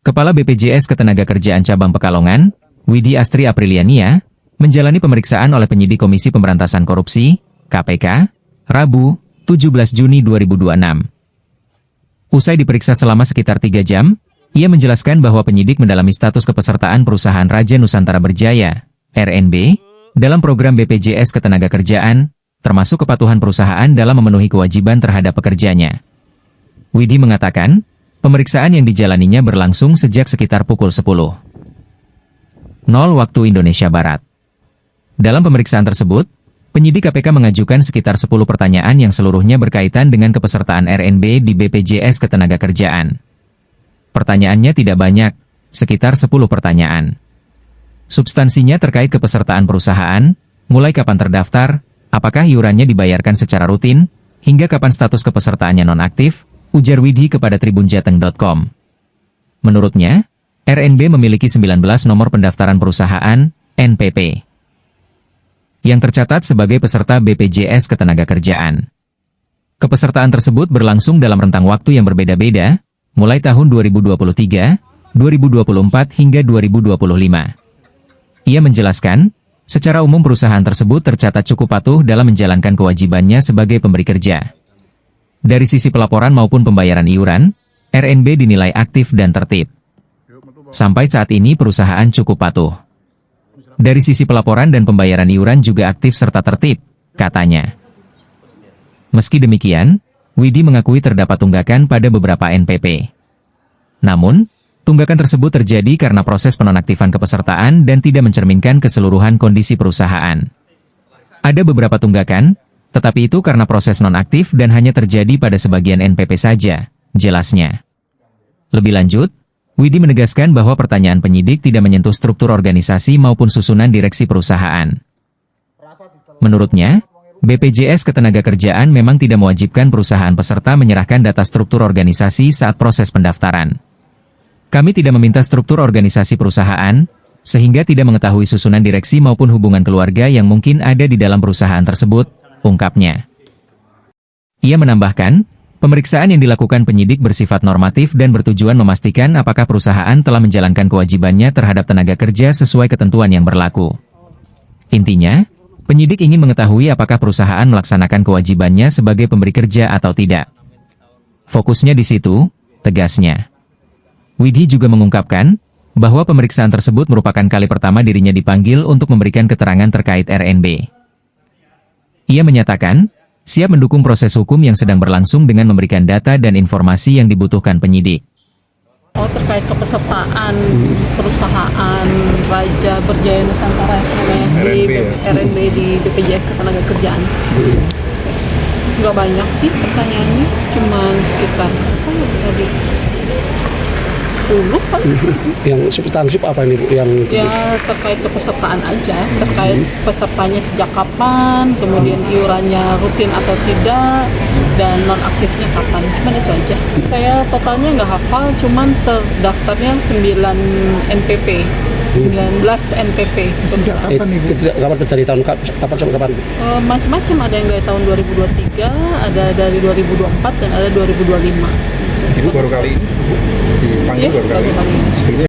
Kepala BPJS Ketenagakerjaan Cabang Pekalongan, Widi Astri Apriliania, menjalani pemeriksaan oleh penyidik Komisi Pemberantasan Korupsi, KPK, Rabu, 17 Juni 2026. Usai diperiksa selama sekitar 3 jam, ia menjelaskan bahwa penyidik mendalami status kepesertaan perusahaan Raja Nusantara Berjaya, RNB, dalam program BPJS Ketenagakerjaan, termasuk kepatuhan perusahaan dalam memenuhi kewajiban terhadap pekerjanya. Widi mengatakan, pemeriksaan yang dijalaninya berlangsung sejak sekitar pukul 10.00 waktu Indonesia Barat. Dalam pemeriksaan tersebut, penyidik KPK mengajukan sekitar 10 pertanyaan yang seluruhnya berkaitan dengan kepesertaan RNB di BPJS Ketenagakerjaan. Pertanyaannya tidak banyak, sekitar 10 pertanyaan. Substansinya terkait kepesertaan perusahaan, mulai kapan terdaftar, apakah iurannya dibayarkan secara rutin, hingga kapan status kepesertaannya nonaktif, ujar Widi kepada tribunjateng.com. Menurutnya, RNB memiliki 19 nomor pendaftaran perusahaan, NPP, yang tercatat sebagai peserta BPJS Ketenagakerjaan. Kepesertaan tersebut berlangsung dalam rentang waktu yang berbeda-beda, mulai tahun 2023, 2024 hingga 2025. Ia menjelaskan, secara umum perusahaan tersebut tercatat cukup patuh dalam menjalankan kewajibannya sebagai pemberi kerja. Dari sisi pelaporan maupun pembayaran iuran, RNB dinilai aktif dan tertib. Sampai saat ini perusahaan cukup patuh. Dari sisi pelaporan dan pembayaran iuran juga aktif serta tertib, katanya. Meski demikian, Widi mengakui terdapat tunggakan pada beberapa NPP. Namun, tunggakan tersebut terjadi karena proses penonaktifan kepesertaan dan tidak mencerminkan keseluruhan kondisi perusahaan. Ada beberapa tunggakan, tetapi itu karena proses nonaktif dan hanya terjadi pada sebagian NPP saja, jelasnya. Lebih lanjut, Widi menegaskan bahwa pertanyaan penyidik tidak menyentuh struktur organisasi maupun susunan direksi perusahaan. Menurutnya, BPJS Ketenagakerjaan memang tidak mewajibkan perusahaan peserta menyerahkan data struktur organisasi saat proses pendaftaran. Kami tidak meminta struktur organisasi perusahaan, sehingga tidak mengetahui susunan direksi maupun hubungan keluarga yang mungkin ada di dalam perusahaan tersebut, ungkapnya. Ia menambahkan, pemeriksaan yang dilakukan penyidik bersifat normatif dan bertujuan memastikan apakah perusahaan telah menjalankan kewajibannya terhadap tenaga kerja sesuai ketentuan yang berlaku. Intinya, penyidik ingin mengetahui apakah perusahaan melaksanakan kewajibannya sebagai pemberi kerja atau tidak. Fokusnya di situ, tegasnya. Widi juga mengungkapkan bahwa pemeriksaan tersebut merupakan kali pertama dirinya dipanggil untuk memberikan keterangan terkait RNB. Ia menyatakan, siap mendukung proses hukum yang sedang berlangsung dengan memberikan data dan informasi yang dibutuhkan penyidik. Terkait kepesertaan perusahaan Raja Berjaya Nusantara di RNB di BPJS Ketenagakerjaan. Nggak banyak sih pertanyaannya, cuma sekitar tadi 10 kan? Yang substansif apa ini Bu? Ya terkait kepesertaan aja, terkait pesertanya sejak kapan, kemudian iurannya rutin atau tidak, dan nonaktifnya kapan, cuma itu aja. Saya totalnya nggak hafal, cuman terdaftarnya 9 NPP. 19 NPP. Sejak kapan Ibu? Kapan dari tahun kapan sampai kapan? Macam-macam, ada yang dari tahun 2023, ada dari 2024 dan ada 2025. Ibu baru kali ini dipanggil, baru kali ini. Sebelumnya